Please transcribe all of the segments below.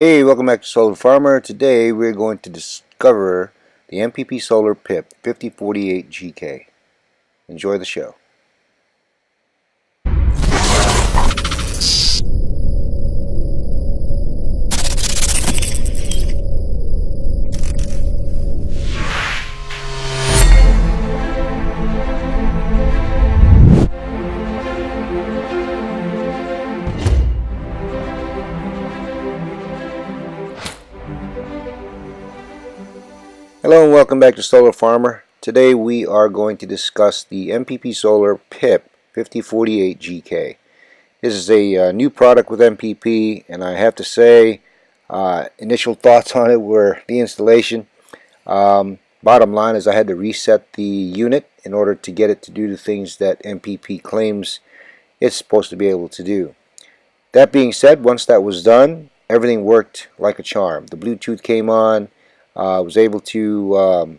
Hey, welcome back to Solar Farmer. Today we're going to discover the MPP Solar PIP 5048GK. Enjoy the show. Hello and welcome back to Solar Farmer. Today we are going to discuss the MPP Solar PIP 5048GK. This is a new product with MPP, and I have to say, initial thoughts on it were the installation. Bottom line is I had to reset the unit in order to get it to do the things that MPP claims it's supposed to be able to do. That being said, once that was done, everything worked like a charm. The Bluetooth came on. I was able to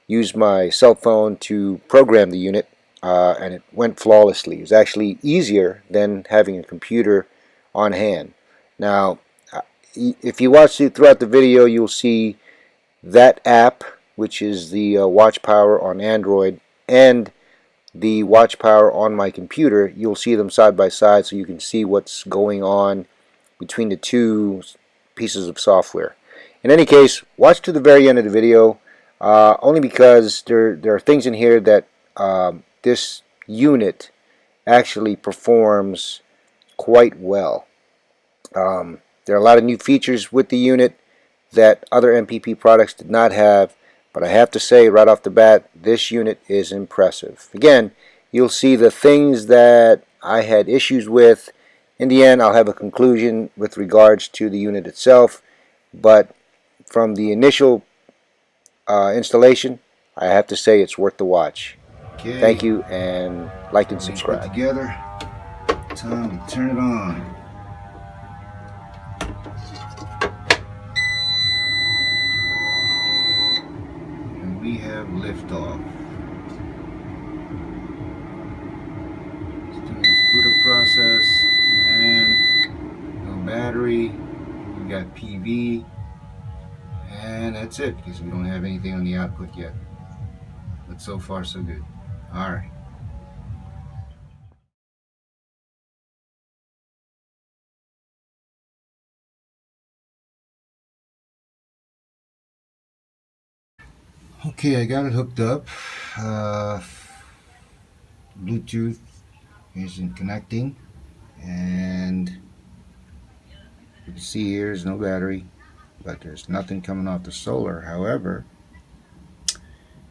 use my cell phone to program the unit, and it went flawlessly. It was actually easier than having a computer on hand. Now, if you watch it throughout the video, you'll see that app, which is the watch power on Android, and the watch power on my computer. You'll see them side by side so you can see what's going on between the two pieces of software. In any case, watch to the very end of the video, only because there are things in here that this unit actually performs quite well. There are a lot of new features with the unit that other MPP products did not have, but I have to say right off the bat, this unit is impressive. Again, you'll see the things that I had issues with. In the end, I'll have a conclusion with regards to the unit itself, but from the initial installation, I have to say it's worth the watch. Okay. Thank you, and like and subscribe. Put together. Time to turn it on. And we have liftoff. Let's do this boot up process, and no battery. We got PV. And that's it, because we don't have anything on the output yet. But so far so good. Alright. Okay, I got it hooked up. Bluetooth isn't connecting. And you can see here there's no battery, but there's nothing coming off the solar. However,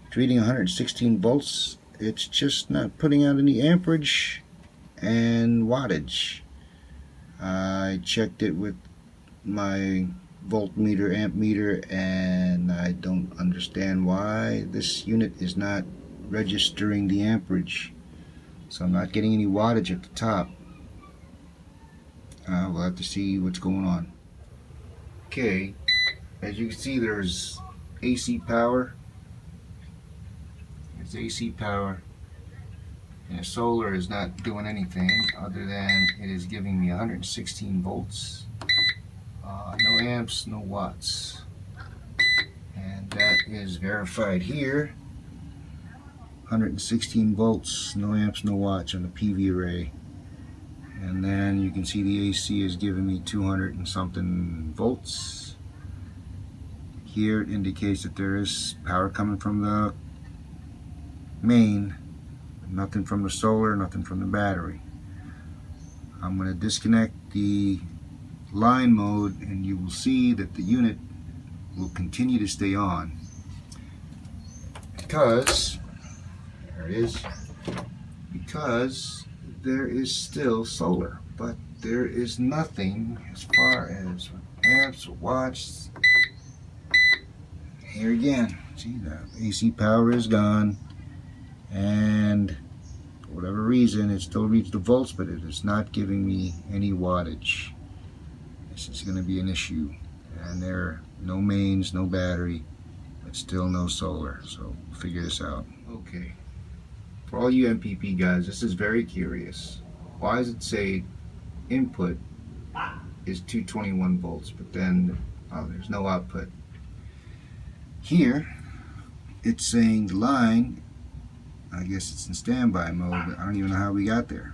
it's reading 116 volts. It's just not putting out any amperage and wattage. I checked it with my voltmeter, amp meter, and I don't understand why this unit is not registering the amperage. So I'm not getting any wattage at the top. We'll have to see what's going on. Okay, as you can see, there's AC power. There's AC power, and the solar is not doing anything other than it is giving me 116 volts. No amps, no watts, and that is verified here. 116 volts, no amps, no watts on the PV array. And then you can see the AC is giving me 200 and something volts. Here it indicates that there is power coming from the main, nothing from the solar, nothing from the battery. I'm going to disconnect the line mode, and you will see that the unit will continue to stay on because there is still solar, but there is nothing as far as amps or watts. Here again, see, the AC power is gone, and for whatever reason it still reads the volts, but it is not giving me any wattage. This is going to be an issue, and there are no mains, no battery, but still no solar, so we'll figure this out. Okay, for all you MPP guys, this is very curious. Why does it say input is 221 volts, but then there's no output. Here it's saying the line, I guess it's in standby mode, but I don't even know how we got there.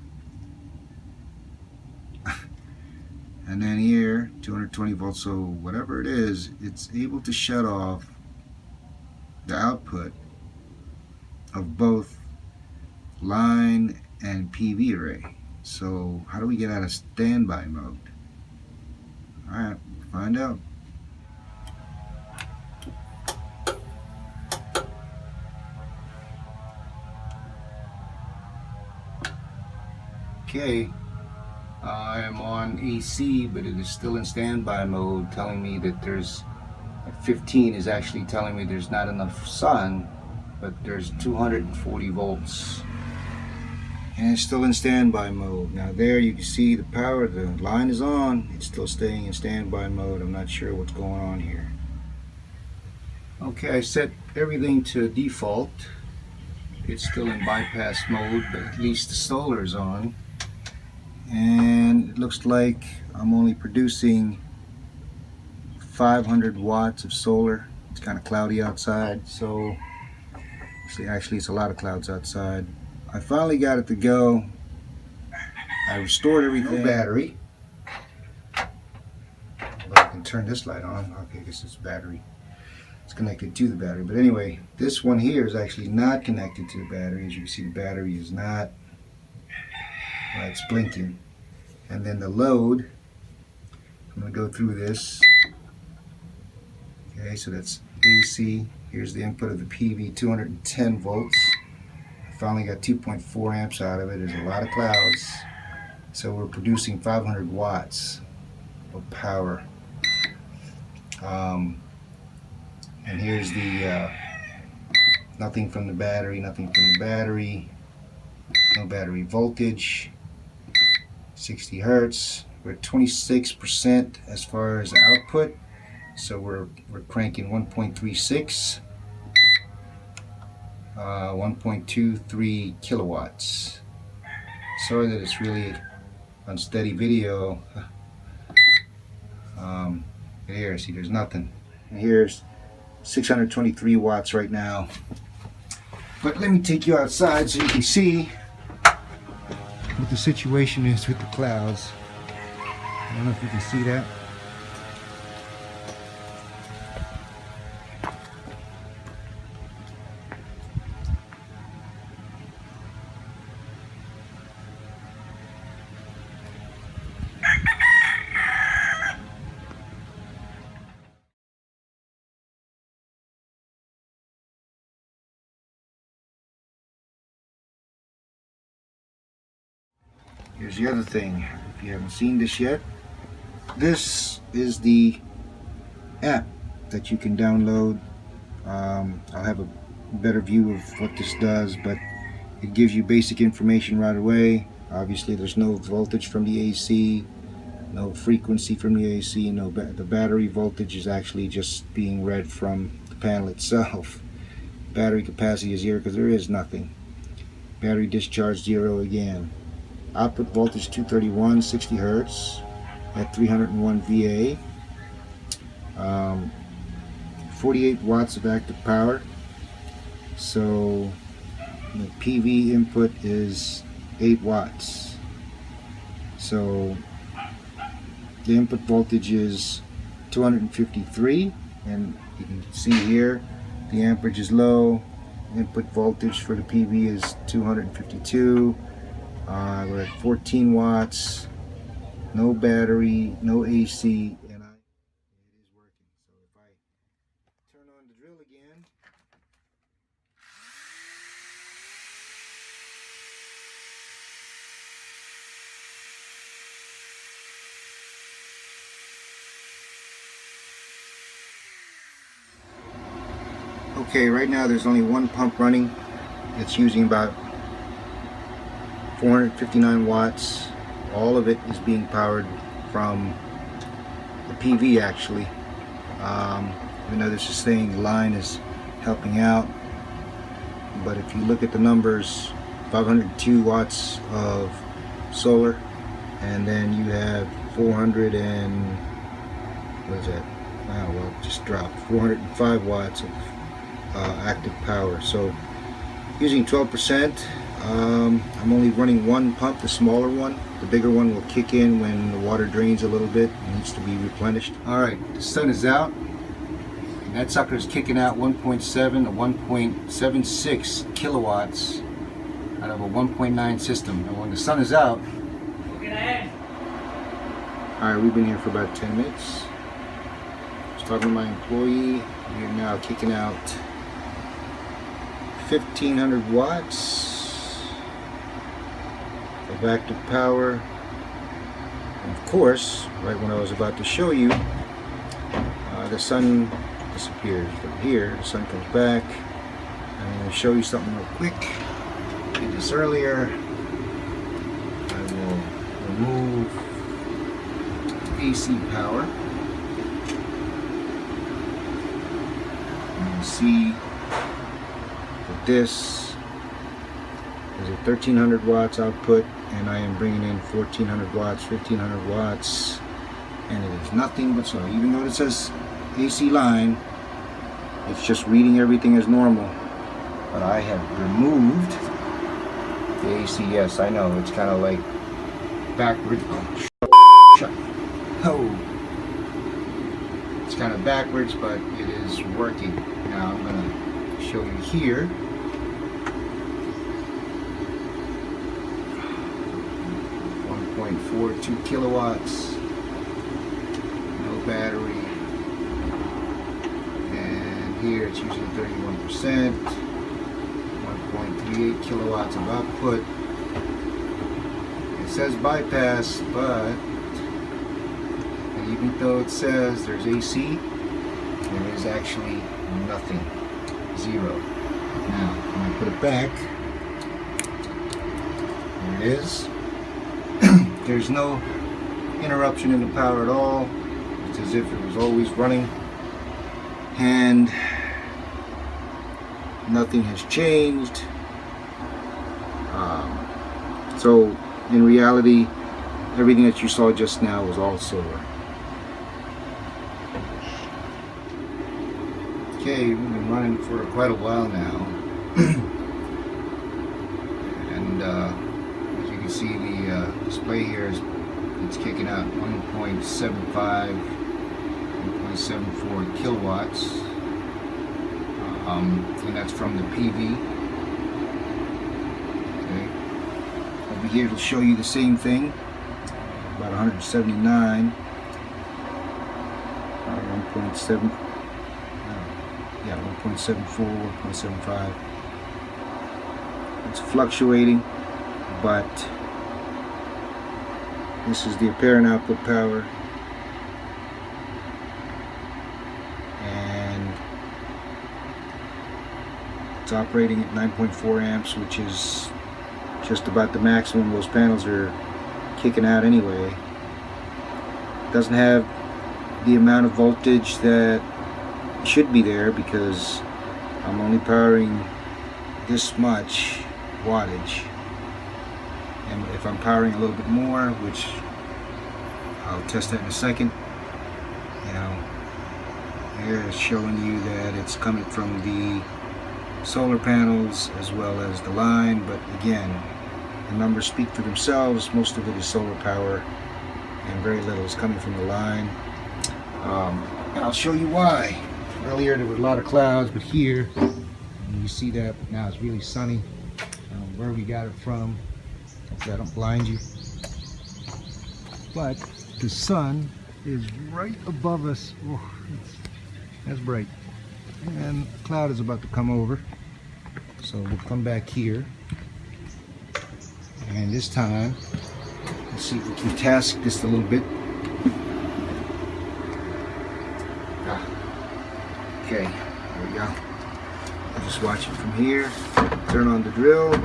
And then here 220 volts, so whatever it is, it's able to shut off the output of both line and PV array. So how do we get out of standby mode? Alright, find out. Okay, I am on AC, but it is still in standby mode, telling me that there's 15 is actually telling me there's not enough sun, but there's 240 volts. And it's still in standby mode. Now there you can see the power, the line is on, it's still staying in standby mode. I'm not sure what's going on here. Okay, I set everything to default. It's still in bypass mode, but at least the solar is on. And it looks like I'm only producing 500 watts of solar. It's kind of cloudy outside, so actually it's a lot of clouds outside. I finally got it to go. I restored everything. No battery. But I can turn this light on. Okay, this is battery. It's connected to the battery. But anyway, this one here is actually not connected to the battery. As you can see, the battery is not. It's blinking. And then the load, I'm going to go through this. Okay, so that's AC. Here's the input of the PV, 210 volts. I finally got 2.4 amps out of it. There's a lot of clouds. So we're producing 500 watts of power. And here's the nothing from the battery, nothing from the battery, no battery voltage. 60 hertz. We're at 26% as far as the output, so we're cranking 1.36, 1.23 kilowatts. Sorry that it's really unsteady video. Here, see, there's nothing. And here's 623 watts right now. But let me take you outside so you can see what the situation is with the clouds. I don't know if you can see that. Here's the other thing, if you haven't seen this yet, this is the app that you can download. I'll have a better view of what this does, but it gives you basic information right away. Obviously there's no voltage from the AC, no frequency from the AC, the battery voltage is actually just being read from the panel itself. Battery capacity is 0 because there is nothing. Battery discharge 0 again. Output voltage 231, 60 hertz at 301 VA. 48 watts of active power. So the PV input is 8 watts. So the input voltage is 253, and you can see here the amperage is low. Input voltage for the PV is 252. We're at 14 watts, no battery, no AC, and it is working. So if I turn on the drill again, okay, right now there's only one pump running. It's using about 459 watts. All of it is being powered from the PV actually. Even though this is saying the line is helping out, but if you look at the numbers, 502 watts of solar, and then you have 400 and what is that? Wow, well, it just dropped 405 watts of active power. So using 12%, I'm only running one pump, the smaller one. The bigger one will kick in when the water drains a little bit. It needs to be replenished. Alright, the sun is out. And that sucker is kicking out 1.7 to 1.76 kilowatts out of a 1.9 system. And when the sun is out, alright, we've been here for about 10 minutes. I was talking to my employee. We are now kicking out 1,500 watts of active power. And of course, right when I was about to show you, the sun disappears. From here, the sun comes back. I'm going to show you something real quick. I did this earlier. I will remove AC power. You can see that this is a 1300 watts output, and I am bringing in 1400 watts, 1500 watts, and it is nothing but so. Even though it says AC line, it's just reading everything as normal. But I have removed the AC. Yes, I know, it's kind of like backwards. Oh, shut. Oh, it's kind of backwards, but it is working. Now I'm going to show you here. .42 kilowatts, no battery, and here it's using 31%, 1.38 kilowatts of output. It says bypass, but even though it says there's AC, there is actually nothing, zero. Now, when I put it back, there it is. There's no interruption in the power at all. It's as if it was always running, and nothing has changed. So in reality, everything that you saw just now was all solar. Okay, we've been running for quite a while now, and as you can see, the display here is it's kicking out 1.75, 1.74 kilowatts, and that's from the PV. Okay, over here it'll show you the same thing, about 179, 1.7. Yeah, 1.74, 1.75. It's fluctuating, but this is the apparent output power, and it's operating at 9.4 amps, which is just about the maximum those panels are kicking out anyway. It doesn't have the amount of voltage that should be there because I'm only powering this much wattage, and if I'm powering a little bit more, which I'll test that in a second, you know, here it's showing you that it's coming from the solar panels as well as the line, but again, the numbers speak for themselves. Most of it is solar power and very little is coming from the line, and I'll show you why. Earlier there were a lot of clouds, but here, you see that now it's really sunny. I don't know where we got it from, so I don't blind you. But the sun is right above us. Oh, that's bright. And the cloud is about to come over. So we'll come back here. And this time, let's see if we can task this a little bit. Okay, there we go. I'll just watch it from here. Turn on the drill. The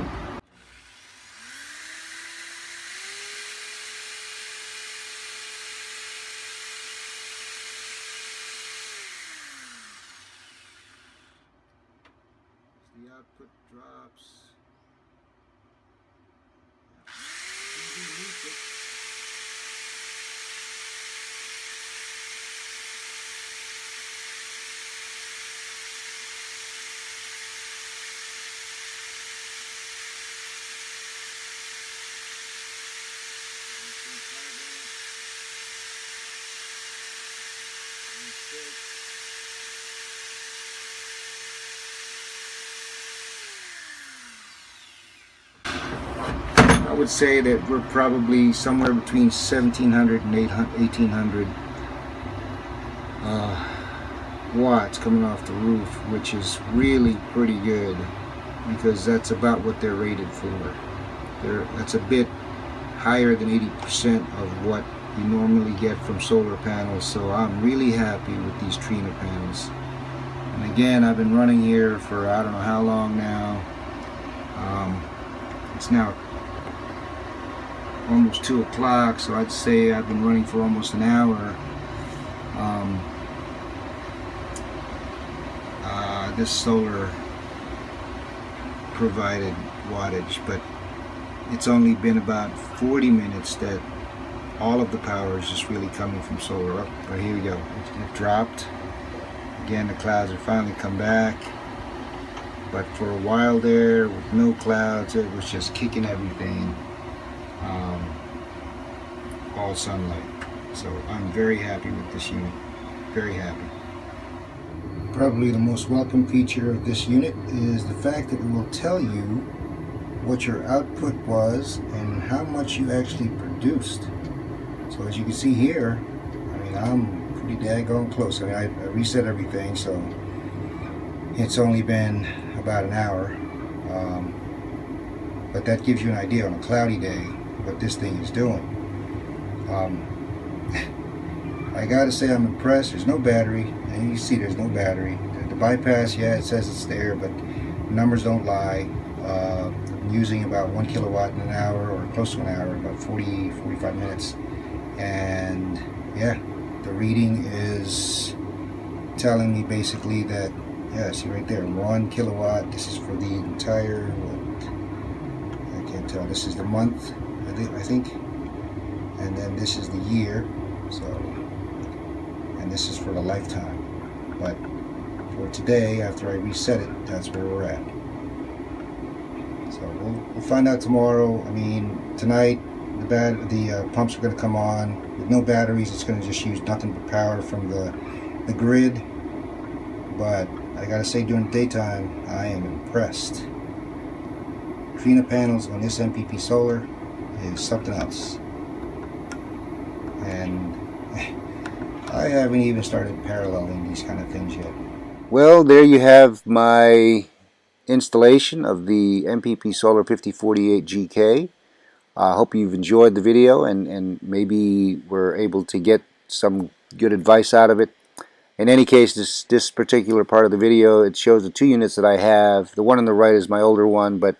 output drops. I would say that we're probably somewhere between 1700 and 1800 watts coming off the roof, which is really pretty good because that's about what they're rated for. That's a bit higher than 80% of what you normally get from solar panels, so I'm really happy with these Trina panels. And again, I've been running here for I don't know how long now. It's now almost 2 o'clock, so I'd say I've been running for almost an hour. This solar provided wattage, but it's only been about 40 minutes that all of the power is just really coming from solar. Up, but here we go. It dropped. Again, the clouds have finally come back. But for a while there, with no clouds, it was just kicking everything. All sunlight. So I'm very happy with this unit. Very happy. Probably the most welcome feature of this unit is the fact that it will tell you what your output was and how much you actually produced. So as you can see here, I mean, I'm pretty daggone close. I mean, I reset everything, so it's only been about an hour. But that gives you an idea on a cloudy day what this thing is doing. I gotta say I'm impressed. There's no battery, and you see there's no battery. The bypass, yeah, it says it's there, but numbers don't lie. I'm using about 1 kilowatt in an hour, or close to an hour, about 45 minutes. And yeah, the reading is telling me basically that, yeah, see right there, 1 kilowatt. This is for the entire, what, I can't tell, this is the month, I think, and then this is the year, so, and this is for the lifetime. But for today, after I reset it, that's where we're at. So we'll find out tomorrow. I mean, tonight the pumps are going to come on with no batteries. It's going to just use nothing but power from the grid. But I gotta say, during the daytime, I am impressed. Trina panels on this MPP Solar is something else. And I haven't even started paralleling these kind of things yet. Well, there you have my installation of the MPP SOLAR 5048GK. I hope you've enjoyed the video and maybe were able to get some good advice out of it. In any case, this particular part of the video, it shows the 2 units that I have. The one on the right is my older one, but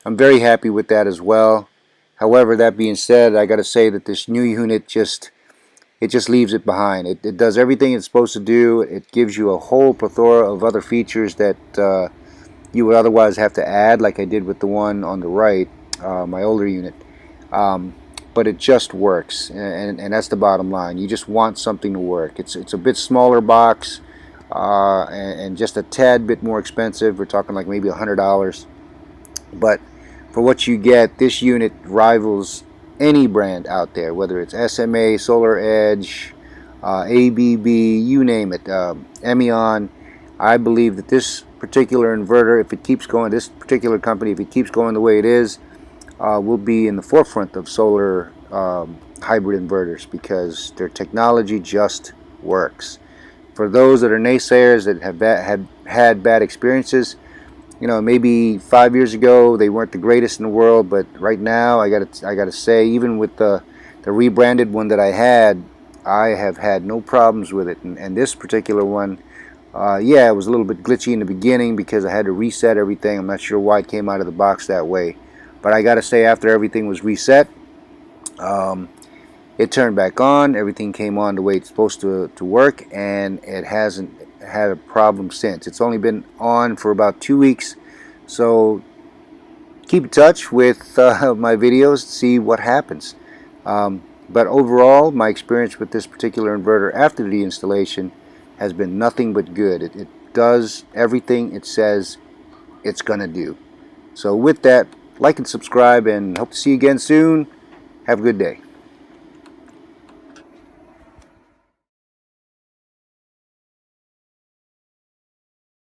I'm very happy with that as well. However, that being said, I got to say that this new unit just leaves it behind. It does everything it's supposed to do. It gives you a whole plethora of other features that you would otherwise have to add, like I did with the one on the right, my older unit. But it just works, and that's the bottom line. You just want something to work. It's a bit smaller box and just a tad bit more expensive. We're talking like maybe $100, but for what you get, this unit rivals any brand out there, whether it's SMA, Solar Edge, ABB, you name it, Emion. I believe that this particular inverter, if it keeps going, this particular company, if it keeps going the way it is, will be in the forefront of solar hybrid inverters, because their technology just works. For those that are naysayers that have had bad experiences, you know, maybe 5 years ago they weren't the greatest in the world, but right now I gotta say, even with the rebranded one that I have had no problems with it. And this particular one, yeah, it was a little bit glitchy in the beginning because I had to reset everything. I'm not sure why it came out of the box that way. But I gotta say, after everything was reset, it turned back on. Everything came on the way it's supposed to work, and it hasn't had a problem since. It's only been on for about 2 weeks, so keep in touch with my videos to see what happens. But overall, my experience with this particular inverter after the installation has been nothing but good. It does everything it says it's gonna do. So with that, like and subscribe, and hope to see you again soon. Have a good day.